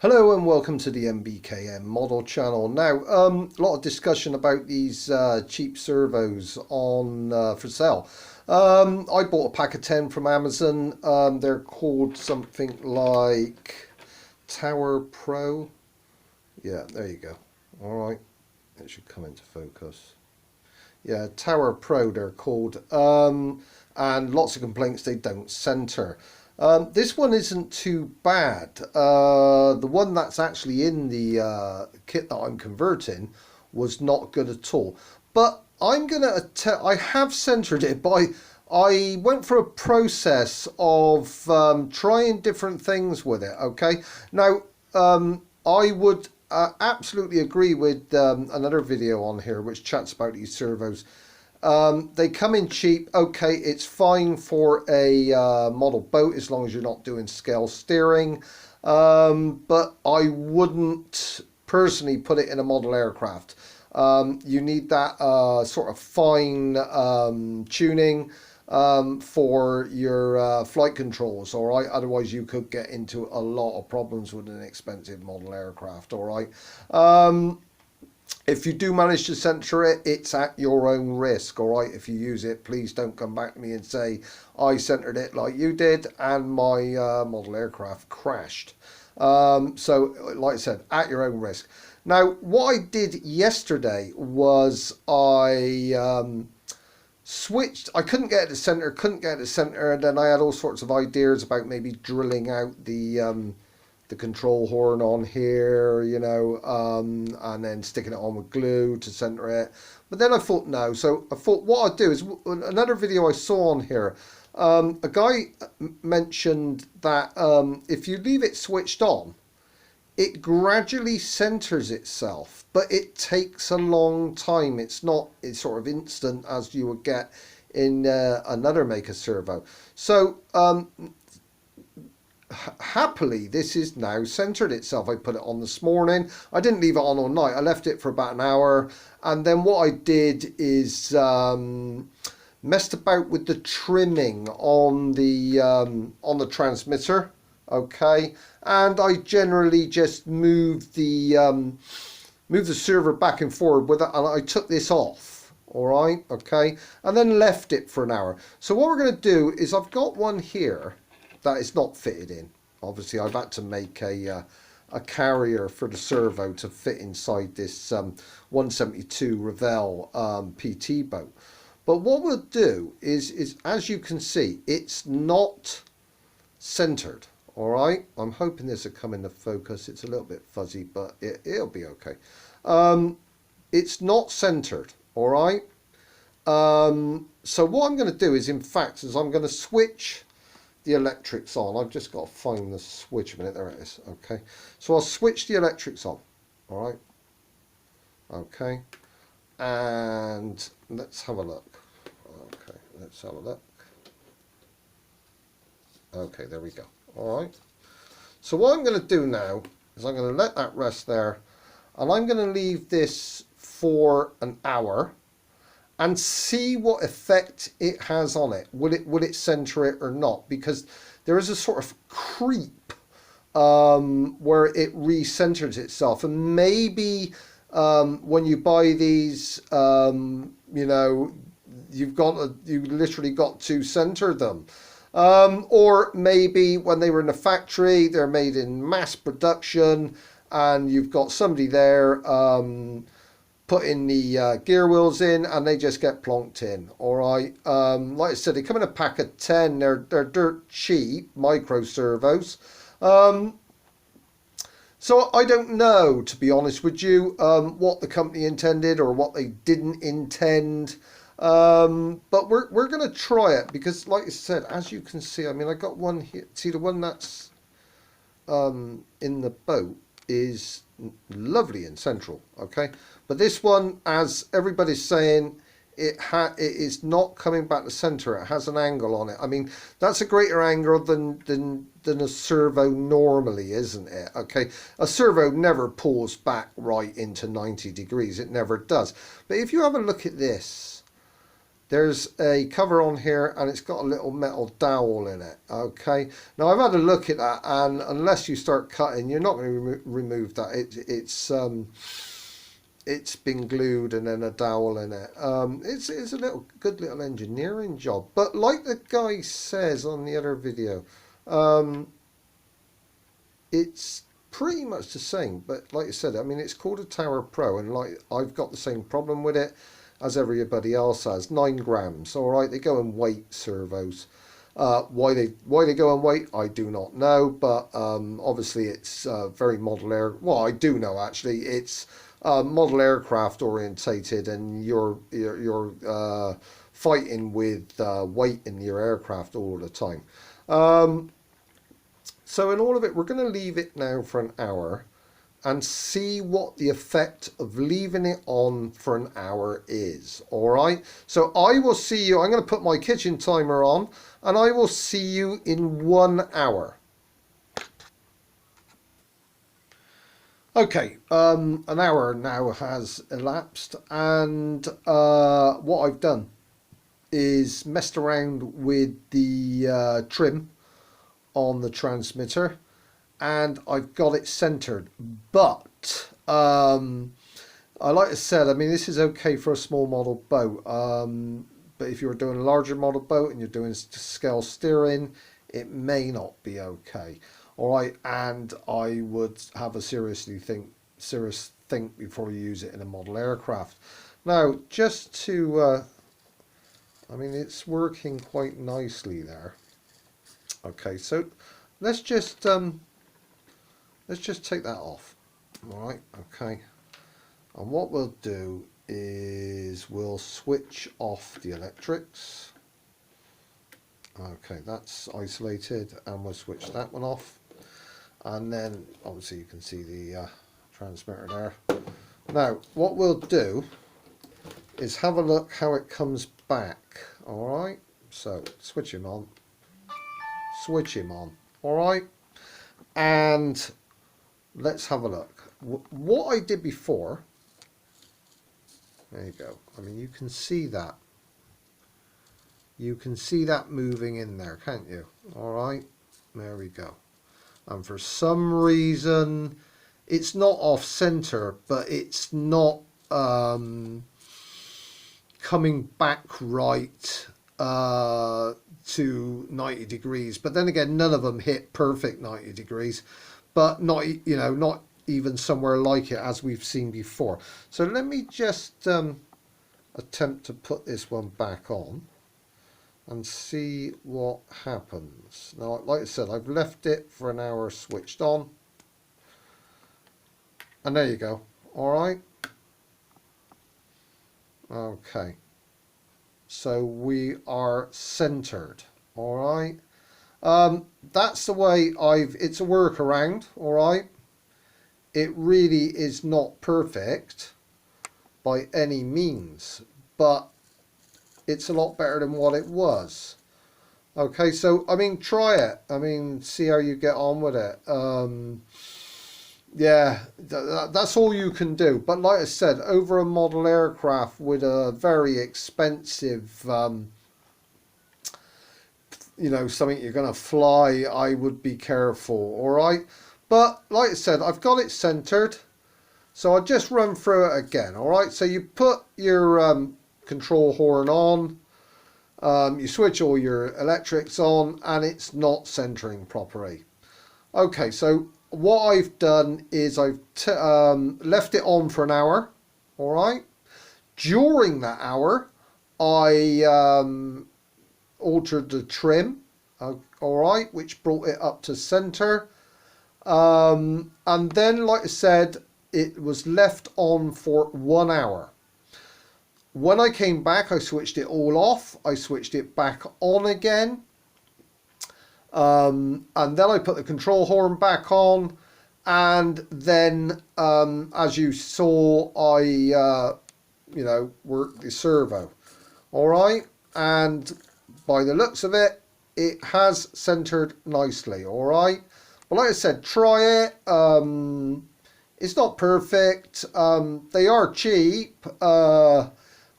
Hello and welcome to the MBKM model channel. Now, a lot of discussion about these cheap servos on for sale. I bought a pack of 10 from Amazon. They're called something like Tower Pro. Yeah, there you go. All right, it should come into focus. Yeah, Tower Pro they're called. And lots of complaints they don't center. This one isn't too bad. The one that's actually in the kit that I'm converting was not good at all. But I'm gonna I have centered it by. I went through a process of trying different things with it. Okay, now I would absolutely agree with another video on here which chats about these servos. They come in cheap. Okay, it's fine for a model boat as long as you're not doing scale steering. But I wouldn't personally put it in a model aircraft. You need that sort of fine tuning for your flight controls, all right? Otherwise, you could get into a lot of problems with an expensive model aircraft, all right? If you do manage to center it, it's at your own risk, all right? If you use it, please don't come back to me and say, I centered it like you did and my model aircraft crashed. So, like I said, at your own risk. Now, what I did yesterday was I switched. I couldn't get it to center, and then I had all sorts of ideas about maybe drilling out the control horn on here, you know, and then sticking it on with glue to center it. But then I thought no. So I thought what I'd do is another video I saw on here. A guy mentioned that if you leave it switched on, it gradually centers itself, but it takes a long time. It's sort of instant as you would get in another maker servo. So happily this is now centered itself. I put it on this morning. I didn't leave it on all night. I left it for about an hour, and then what I did is messed about with the trimming on the transmitter. Okay, and I generally just moved the servo back and forward with it, and I took this off. All right, okay, and then left it for an hour. So what we're going to do is I've got one here that is not fitted in. Obviously, I've had to make a carrier for the servo to fit inside this 172 Revell PT boat. But what we'll do is, as you can see, it's not centered. All right, I'm hoping this will come into focus. It's a little bit fuzzy, but it'll be okay. It's not centered. All right. So what I'm going to do is, in fact, I'm going to switch the electrics on. I've just got to find the switch a minute. There it is. Okay, so I'll switch the electrics on. All right. Okay, and let's have a look. Okay, let's have a look. Okay, there we go. All right. So what I'm going to do now is I'm going to let that rest there, and I'm going to leave this for an hour and see what effect it has on it. Will it center it or not? Because there is a sort of creep where it recenters itself, and maybe when you buy these, you know, you literally got to center them. Or maybe when they were in a factory, they're made in mass production, and you've got somebody there putting the gear wheels in, and they just get plonked in. All right. Like I said, they come in a pack of 10. They're dirt cheap micro servos. So I don't know, to be honest with you, what the company intended or what they didn't intend. But we're going to try it because, like I said, as you can see, I mean, I got one here. See, the one that's in the boat is lovely and central. Okay, but this one, as everybody's saying, it is not coming back to center. It has an angle on it. I mean, that's a greater angle than a servo normally, isn't it? Okay, a servo never pulls back right into 90 degrees. It never does. But if you have a look at this, there's a cover on here and it's got a little metal dowel in it. Okay, now I've had a look at that, and unless you start cutting, you're not going to remove that. It's been glued and then a dowel in it. It's a good little engineering job, but like the guy says on the other video, it's pretty much the same. But like I said, I mean, it's called a Tower Pro, and like I've got the same problem with it as everybody else has. 9 grams. All right, they go in weight, servos. Why they go in weight, I do not know, but obviously it's very model air. Well, I do know actually. It's model aircraft orientated, and you're fighting with weight in your aircraft all the time. So in all of it, we're going to leave it now for an hour and see what the effect of leaving it on for an hour is. All right, so I will see you. I'm going to put my kitchen timer on, and I will see you in 1 hour. Okay, an hour now has elapsed, and what I've done is messed around with the trim on the transmitter, and I've got it centered. But like I said, I mean, this is okay for a small model boat, but if you're doing a larger model boat and you're doing scale steering, it may not be okay. All right, and I would have a serious think before you use it in a model aircraft. Now, just to, I mean, it's working quite nicely there. Okay, so let's just take that off. All right, okay. And what we'll do is we'll switch off the electrics. Okay, that's isolated, and we'll switch that one off. And then obviously you can see the transmitter there. Now what we'll do is have a look how it comes back. All right, so switch him on, all right, and let's have a look. What I did before, there you go. I mean, you can see that moving in there, can't you? All right, there we go. And for some reason, it's not off center, but it's not coming back right to 90 degrees. But then again, none of them hit perfect 90 degrees, but not, you know, not even somewhere like it as we've seen before. So let me just attempt to put this one back on and see what happens. Now, like I said, I've left it for an hour switched on, and there you go. All right, okay, so we are centered. All right, that's the way it's a workaround. All right, it really is not perfect by any means, but it's a lot better than what it was. Okay, so I mean, try it. I mean, see how you get on with it. Yeah, that's all you can do. But like I said, over a model aircraft with a very expensive, you know, something you're going to fly, I would be careful. All right, but like I said, I've got it centered, so I'll just run through it again. All right, so you put your control horn on, you switch all your electrics on, and it's not centering properly. Okay, so what I've done is I've left it on for an hour. All right, during that hour I altered the trim, all right, which brought it up to center, and then, like I said, it was left on for 1 hour. When I came back, I switched it all off. I switched it back on again. And then I put the control horn back on. And then, as you saw, I, you know, worked the servo. All right. And by the looks of it, it has centered nicely. All right. But like I said, try it. It's not perfect. They are cheap.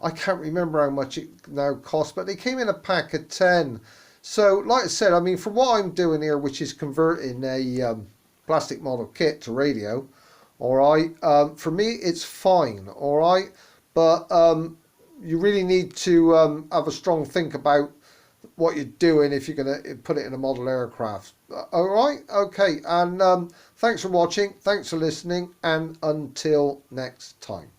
I can't remember how much it now costs, but they came in a pack of 10. So, like I said, I mean, for what I'm doing here, which is converting a plastic model kit to radio, all right, for me, it's fine, all right, but you really need to have a strong think about what you're doing if you're going to put it in a model aircraft. All right, okay, and thanks for watching, thanks for listening, and until next time.